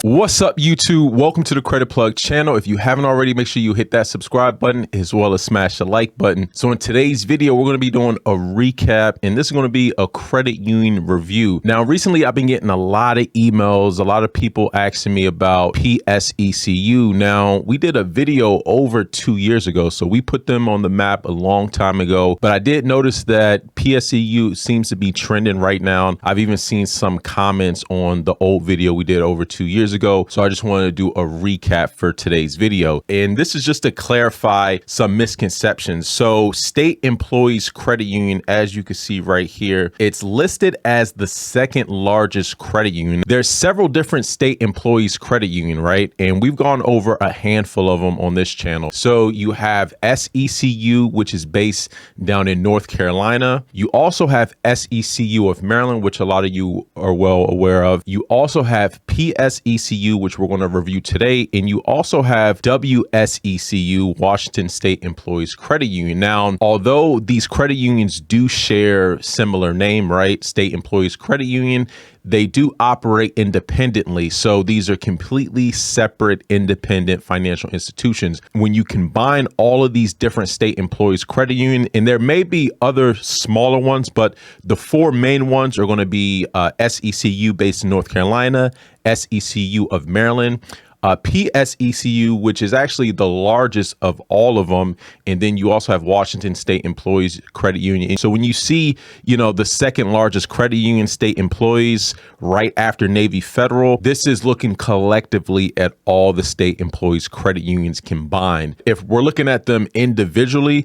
What's up, YouTube? Welcome to the Credit Plug channel. If you haven't already, make sure you hit that subscribe button as well as smash the like button. So in today's video, we're going to be doing a recap, and this is going to be a credit union review. Now, recently, I've been getting a lot of emails, a lot of people asking me about PSECU. Now, we did a video over 2 years ago, so we put them on the map a long time ago, but I did notice that PSECU seems to be trending right now. I've even seen some comments on the old video we did over 2 years ago. So I just wanted to do a recap for today's video. And this is just to clarify some misconceptions. So State Employees Credit Union, as you can see right here, it's listed as the second largest credit union. There's several different State Employees Credit Union, right? And we've gone over a handful of them on this channel. So you have SECU, which is based down in North Carolina. You also have SECU of Maryland, which a lot of you are well aware of. You also have PSECU, which we're going to review today, and you also have WSECU, Washington State Employees Credit Union. Now, although these credit unions do share similar name, right? State Employees Credit Union, they do operate independently. So these are completely separate, independent financial institutions. When you combine all of these different State Employees Credit Union, and there may be other smaller ones, but the four main ones are going to be SECU based in North Carolina, SECU of Maryland, PSECU, which is actually the largest of all of them. And then you also have Washington State Employees Credit Union. So when you see, the second largest credit union, State Employees, right after Navy Federal, this is looking collectively at all the State Employees Credit Unions combined. If we're looking at them individually,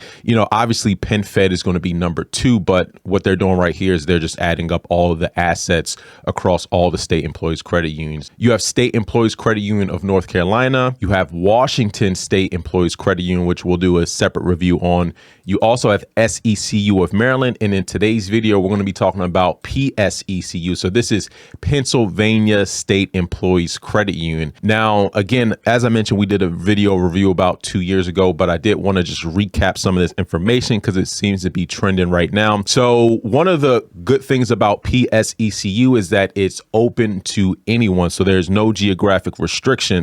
obviously PenFed is going to be number 2, but what they're doing right here is they're just adding up all of the assets across all the State Employees Credit Unions. You have State Employees Credit Union of North Carolina. You have Washington State Employees Credit Union, which we'll do a separate review on. You also have SECU of Maryland. And in today's video, we're going to be talking about PSECU. So this is Pennsylvania State Employees Credit Union. Now, again, as I mentioned, we did a video review about 2 years ago, but I did want to just recap some of this information because it seems to be trending right now. So one of the good things about PSECU is that it's open to anyone. So there's no geographic restrictions.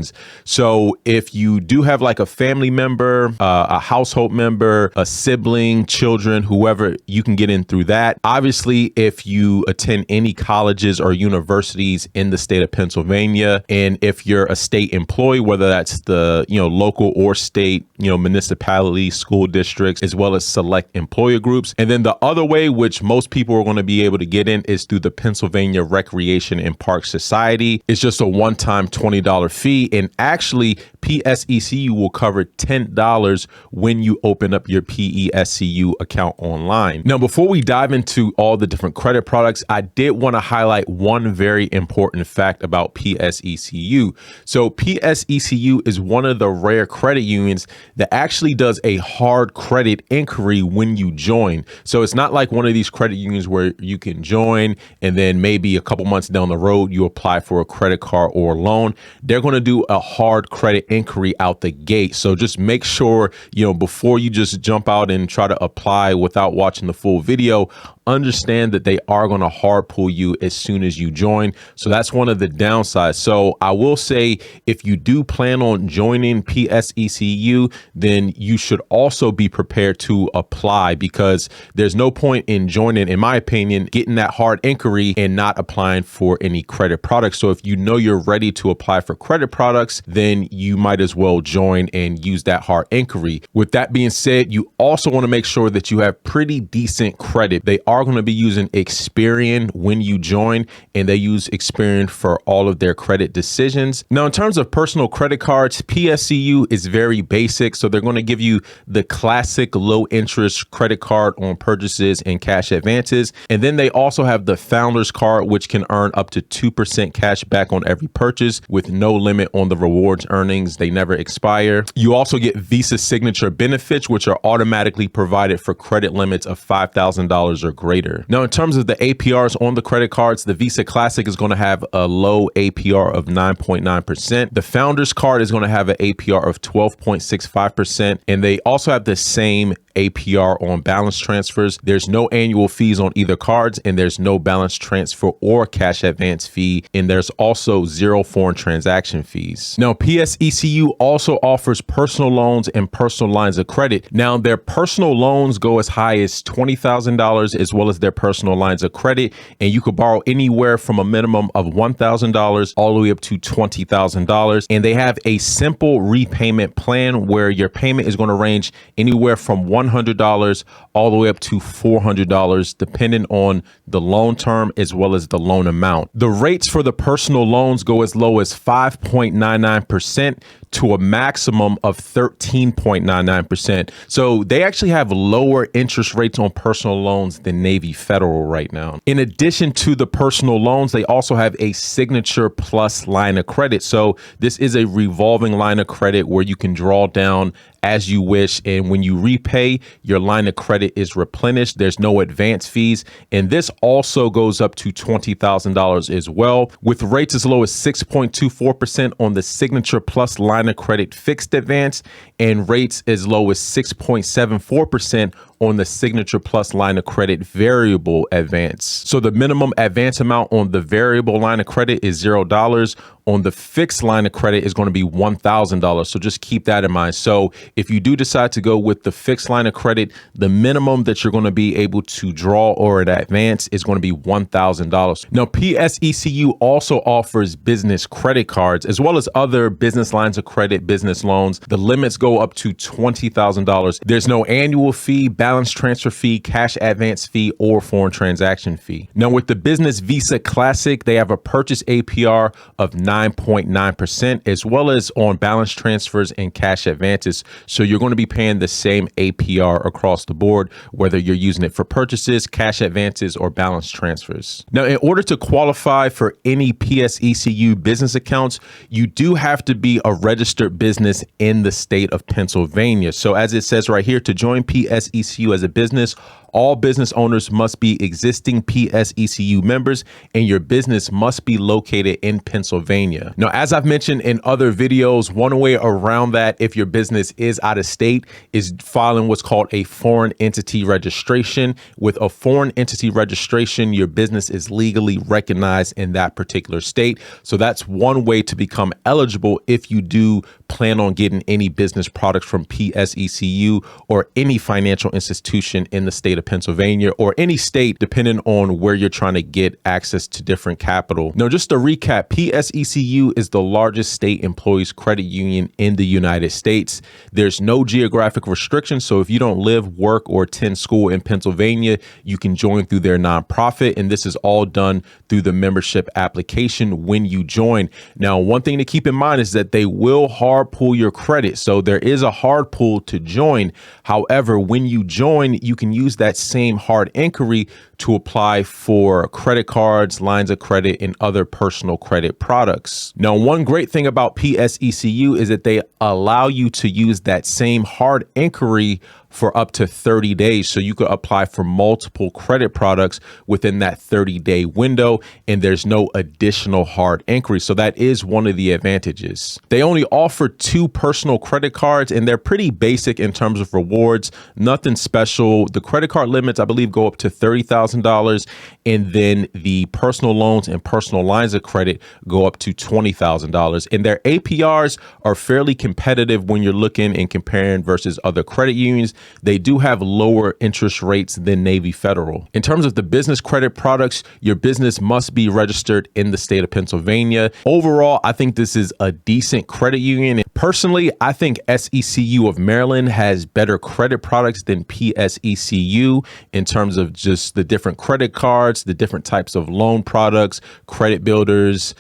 So if you do have like a family member, a household member, a sibling, children, whoever, you can get in through that. Obviously, if you attend any colleges or universities in the state of Pennsylvania, and if you're a state employee, whether that's the local or state, municipality, school districts, as well as select employer groups. And then the other way, which most people are going to be able to get in, is through the Pennsylvania Recreation and Park Society. It's just a one-time $20 fee. And actually, PSECU will cover $10 when you open up your PSECU account online. Now, before we dive into all the different credit products, I did want to highlight one very important fact about PSECU. So PSECU is one of the rare credit unions that actually does a hard credit inquiry when you join. So it's not like one of these credit unions where you can join and then maybe a couple months down the road, you apply for a credit card or loan. They're going to do a hard credit inquiry out the gate. So just make sure, before you just jump out and try to apply without watching the full video, understand that they are going to hard pull you as soon as you join. So that's one of the downsides. So I will say, if you do plan on joining PSECU, then you should also be prepared to apply, because there's no point in joining, in my opinion, getting that hard inquiry and not applying for any credit products. So if you're ready to apply for credit products, then you might as well join and use that hard inquiry. With that being said, you also want to make sure that you have pretty decent credit. They are going to be using Experian when you join, and they use Experian for all of their credit decisions. Now, in terms of personal credit cards, PSECU is very basic. So they're going to give you the classic low interest credit card on purchases and cash advances. And then they also have the Founders Card, which can earn up to 2% cash back on every purchase with no limit on the rewards earnings. They never expire. You also get Visa Signature benefits, which are automatically provided for credit limits of $5,000 or greater. Now, in terms of the APRs on the credit cards, the Visa Classic is going to have a low APR of 9.9%. The Founders Card is going to have an APR of 12.65%. And they also have the same APR on balance transfers. There's no annual fees on either cards, and there's no balance transfer or cash advance fee. And there's also zero foreign transaction fees. Now, PSECU also offers personal loans and personal lines of credit. Now, their personal loans go as high as $20,000 as well as their personal lines of credit. And you could borrow anywhere from a minimum of $1,000 all the way up to $20,000. And they have a simple repayment plan where your payment is going to range anywhere from $100 all the way up to $400, depending on the loan term as well as the loan amount. The rates for the personal loans go as low as 5.99% to a maximum of 13.99%. So they actually have lower interest rates on personal loans than Navy Federal right now. In addition to the personal loans, they also have a Signature Plus line of credit. So this is a revolving line of credit where you can draw down as you wish. And when you repay, your line of credit is replenished. There's no advance fees. And this also goes up to $20,000 as well, with rates as low as 6.24% on the Signature Plus line of credit fixed advance and rates as low as 6.74% on the Signature Plus line of credit variable advance. So the minimum advance amount on the variable line of credit is $0. On the fixed line of credit is going to be $1,000. So just keep that in mind. So if you do decide to go with the fixed line of credit, the minimum that you're going to be able to draw or an advance is going to be $1,000. Now, PSECU also offers business credit cards as well as other business lines of credit, business loans. The limits go up to $20,000. There's no annual fee, balance transfer fee, cash advance fee, or foreign transaction fee. Now, with the Business Visa Classic, they have a purchase APR of 9.9% as well as on balance transfers and cash advances. So you're going to be paying the same APR across the board, whether you're using it for purchases, cash advances, or balance transfers. Now, in order to qualify for any PSECU business accounts, you do have to be a registered business in the state of Pennsylvania. So as it says right here, to join PSECU as a business, all business owners must be existing PSECU members and your business must be located in Pennsylvania. Now, as I've mentioned in other videos, one way around that, if your business is out of state, is filing what's called a foreign entity registration. With a foreign entity registration, your business is legally recognized in that particular state. So that's one way to become eligible if you do plan on getting any business products from PSECU or any financial institution in the state of Pennsylvania or any state, depending on where you're trying to get access to different capital. Now, just to recap, PSECU is the largest state employees credit union in the United States. There's no geographic restrictions. So if you don't live, work, or attend school in Pennsylvania, you can join through their nonprofit. And this is all done through the membership application when you join. Now, one thing to keep in mind is that they will hard pull your credit. So there is a hard pull to join. However, when you join, you can use that same hard inquiry to apply for credit cards, lines of credit, and other personal credit products. Now, one great thing about PSECU is that they allow you to use that same hard inquiry for up to 30 days. So you could apply for multiple credit products within that 30-day window, and there's no additional hard inquiry. So that is one of the advantages. They only offer 2 personal credit cards, and they're pretty basic in terms of rewards, nothing special. The credit card limits, I believe, go up to $30,000, and then the personal loans and personal lines of credit go up to $20,000. And their APRs are fairly competitive when you're looking and comparing versus other credit unions. They do have lower interest rates than Navy Federal. In terms of the business credit products, your business must be registered in the state of Pennsylvania. Overall, I think this is a decent credit union. Personally, I think SECU of Maryland has better credit products than PSECU in terms of just the different credit cards, the different types of loan products, credit builders,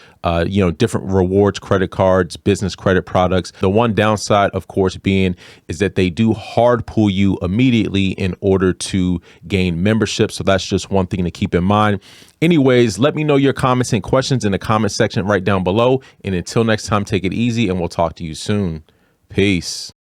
different rewards, credit cards, business credit products. The one downside, of course, being is that they do hard pull you immediately in order to gain membership. So that's just one thing to keep in mind. Anyways, let me know your comments and questions in the comment section right down below. And until next time, take it easy and we'll talk to you soon. Peace.